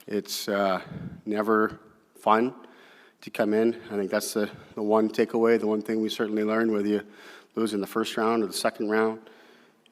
It's never fun to come in. I think that's the one takeaway, the one thing we certainly learned, whether you lose in the first round or the second round,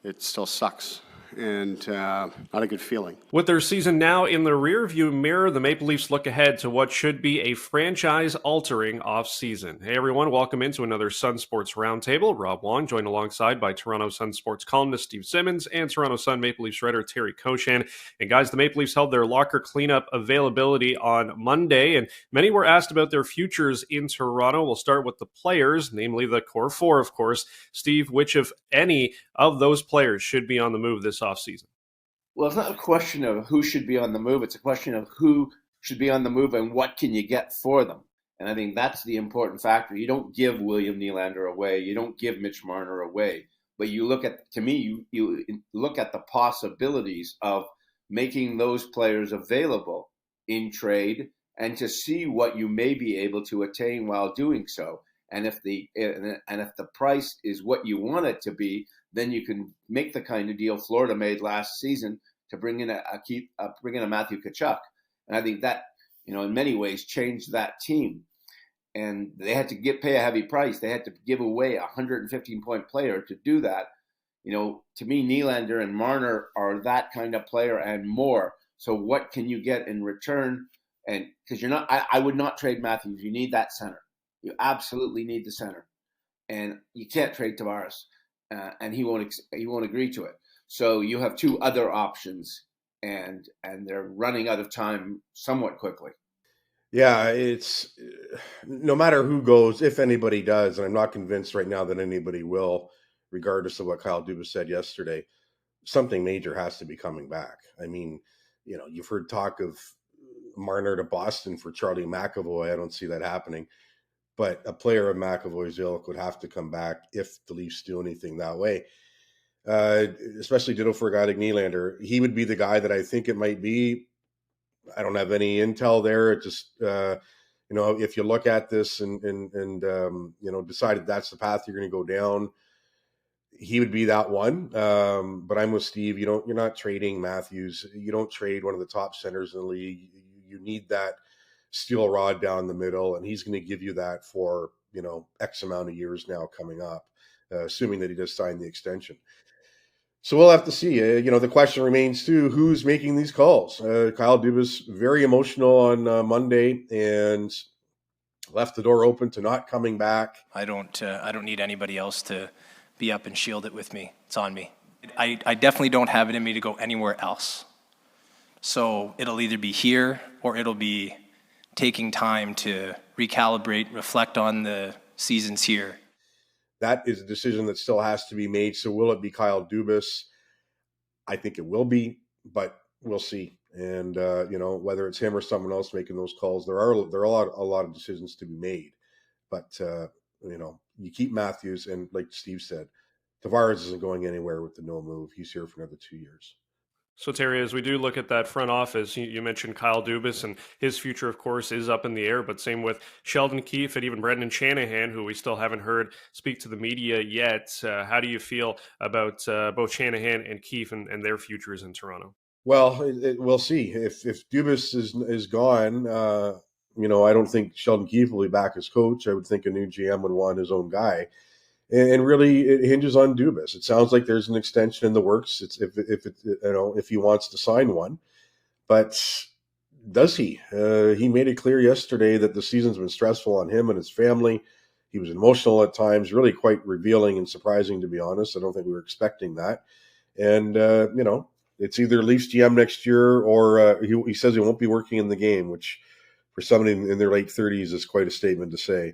it still sucks. And not a good feeling. With their season now in the rearview mirror, the Maple Leafs look ahead to what should be a franchise-altering offseason. Hey everyone, welcome into another SUN Sports Roundtable. Rob Wong, joined alongside by Toronto Sun Sports columnist Steve Simmons and Toronto Sun Maple Leafs writer Terry Koshan. And guys, the Maple Leafs held their locker cleanup availability on Monday, and many were asked about their futures in Toronto. We'll start with the players, namely the core four, of course. Steve, which of any of those players should be on the move this offseason? Well, it's not a question of who should be on the move. It's a question of who should be on the move and what can you get for them. And I think that's the important factor. You don't give William Nylander away. You don't give Mitch Marner away. But you look at, to me, you look at the possibilities of making those players available in trade and to see what you may be able to attain while doing so. And if the price is what you want it to be, then you can make the kind of deal Florida made last season to bring in a Matthew Tkachuk. And I think that, in many ways changed that team. And they had to pay a heavy price. They had to give away a 115-point player to do that. To me, Nylander and Marner are that kind of player and more. So what can you get in return? And because I would not trade Matthews. You need that center. You absolutely need the center. And you can't trade Tavares. And he won't agree to it. So you have two other options, and they're running out of time somewhat quickly. Yeah, it's no matter who goes, if anybody does, and I'm not convinced right now that anybody will, regardless of what Kyle Dubas said yesterday, something major has to be coming back. I mean, you've heard talk of Marner to Boston for Charlie McAvoy. I don't see that happening. But a player of McAvoy's ilk would have to come back if the Leafs do anything that way. Especially ditto for a guy like Nylander. He would be the guy that I think it might be. I don't have any intel there. It just, if you look at this and decided that's the path you're going to go down, he would be that one. But I'm with Steve. You're not trading Matthews. You don't trade one of the top centers in the league. You need that steel rod down the middle, and he's going to give you that for, X amount of years now coming up, assuming that he does sign the extension. So we'll have to see. The question remains too, who's making these calls? Kyle Dubas, very emotional on Monday and left the door open to not coming back. I don't need anybody else to be up and shield it with me. It's on me. I definitely don't have it in me to go anywhere else. So it'll either be here or it'll be taking time to recalibrate, reflect on the seasons here. That is a decision that still has to be made. So will it be Kyle Dubas? I think it will be, but we'll see. And, whether it's him or someone else making those calls, there are a lot of decisions to be made. But, you keep Matthews, and like Steve said, Tavares isn't going anywhere with the no move. He's here for another 2 years. So, Terry, as we do look at that front office, you mentioned Kyle Dubas, and his future, of course, is up in the air, but same with Sheldon Keefe and even Brendan Shanahan, who we still haven't heard speak to the media yet. How do you feel about both Shanahan and Keefe and their futures in Toronto? Well, we'll see. If Dubas is gone, I don't think Sheldon Keefe will be back as coach. I would think a new GM would want his own guy. And really, it hinges on Dubas. It sounds like there's an extension in the works. It's if he wants to sign one, but does he? He made it clear yesterday that the season's been stressful on him and his family. He was emotional at times, really quite revealing and surprising, to be honest. I don't think we were expecting that. And it's either Leafs GM next year or he says he won't be working in the game, which for somebody in their late 30s is quite a statement to say.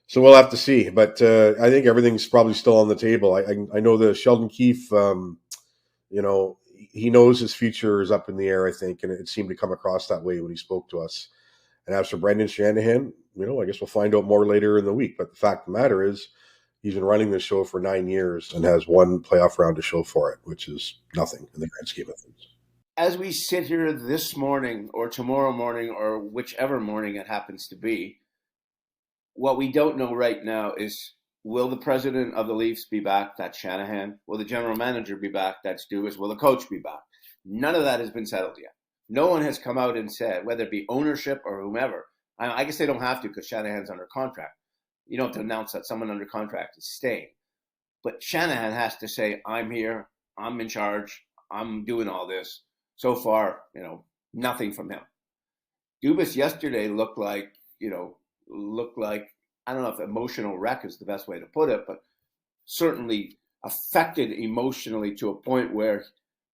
So we'll have to see, but I think everything's probably still on the table. I know that Sheldon Keefe, he knows his future is up in the air, I think, and it seemed to come across that way when he spoke to us. And as for Brendan Shanahan, I guess we'll find out more later in the week. But the fact of the matter is he's been running this show for 9 years and has one playoff round to show for it, which is nothing in the grand scheme of things. As we sit here this morning or tomorrow morning or whichever morning it happens to be, what we don't know right now is, will the president of the Leafs be back? That's Shanahan. Will the general manager be back? That's Dubas. Will the coach be back? None of that has been settled yet. No one has come out and said, whether it be ownership or whomever. I guess they don't have to because Shanahan's under contract. You don't have to announce that someone under contract is staying. But Shanahan has to say, I'm here, I'm in charge, I'm doing all this. So far, nothing from him. Dubas yesterday looked like, I don't know if emotional wreck is the best way to put it, but certainly affected emotionally to a point where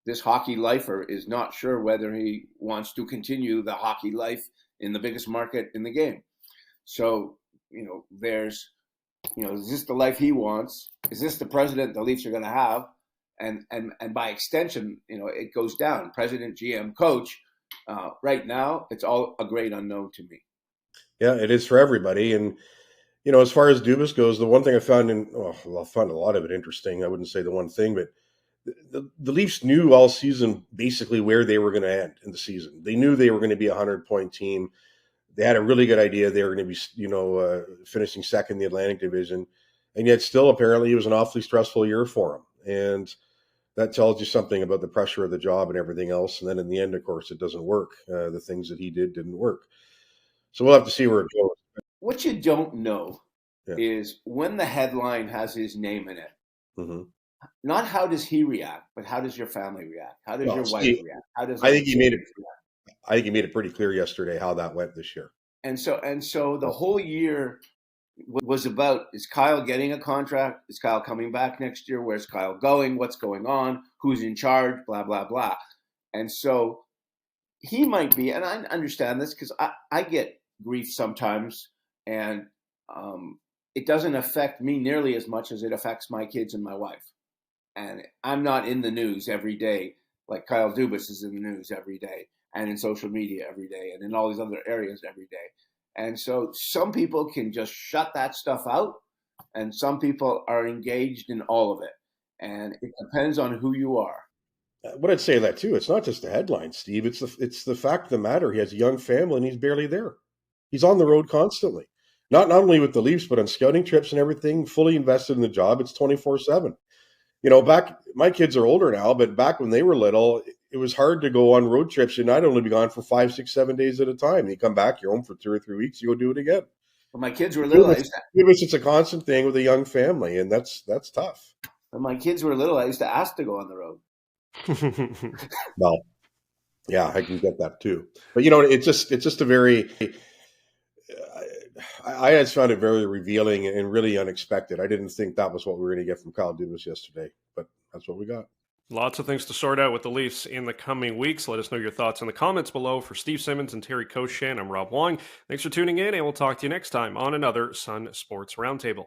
this hockey lifer is not sure whether he wants to continue the hockey life in the biggest market in the game. So, there's, is this the life he wants? Is this the president the Leafs are going to have? And by extension, it goes down. President, GM, coach. Right now, it's all a great unknown to me. Yeah, it is for everybody. And, as far as Dubas goes, the one thing I found I found a lot of it interesting. I wouldn't say the one thing, but the Leafs knew all season basically where they were going to end in the season. They knew they were going to be a 100-point team. They had a really good idea they were going to be, finishing second in the Atlantic Division. And yet still, apparently, it was an awfully stressful year for them. And that tells you something about the pressure of the job and everything else. And then in the end, of course, it doesn't work. The things that he did didn't work. So we'll have to see where it goes. What you don't know is when the headline has his name in it, not how does he react, but how does your family react? How does your wife react? How does I think he made it pretty clear yesterday how that went this year. And so the whole year was about, is Kyle getting a contract? Is Kyle coming back next year? Where's Kyle going? What's going on? Who's in charge? Blah, blah, blah. And so he might be, and I understand this because I get grief sometimes, and it doesn't affect me nearly as much as it affects my kids and my wife. And I'm not in the news every day like Kyle Dubas is in the news every day and in social media every day and in all these other areas every day. And so some people can just shut that stuff out, and some people are engaged in all of it. And it depends on who you are. What I'd say that too, it's not just the headline, Steve. It's the fact of the matter. He has a young family and he's barely there. He's on the road constantly, not only with the Leafs, but on scouting trips and everything, fully invested in the job. It's 24/7. Back, my kids are older now, but back when they were little, it was hard to go on road trips and I'd only be gone for 5, 6, 7 days at a time. You come back, you're home for 2 or 3 weeks, you go do it again. When my kids were little, it's a constant thing with a young family, and that's tough. When my kids were little, I used to ask to go on the road. Well, yeah, I can get that too. But it's just a very. I just found it very revealing and really unexpected. I didn't think that was what we were going to get from Kyle Dubas yesterday, but that's what we got. Lots of things to sort out with the Leafs in the coming weeks. Let us know your thoughts in the comments below. For Steve Simmons and Terry Koshan, I'm Rob Wong. Thanks for tuning in, and we'll talk to you next time on another SUN Sports Roundtable.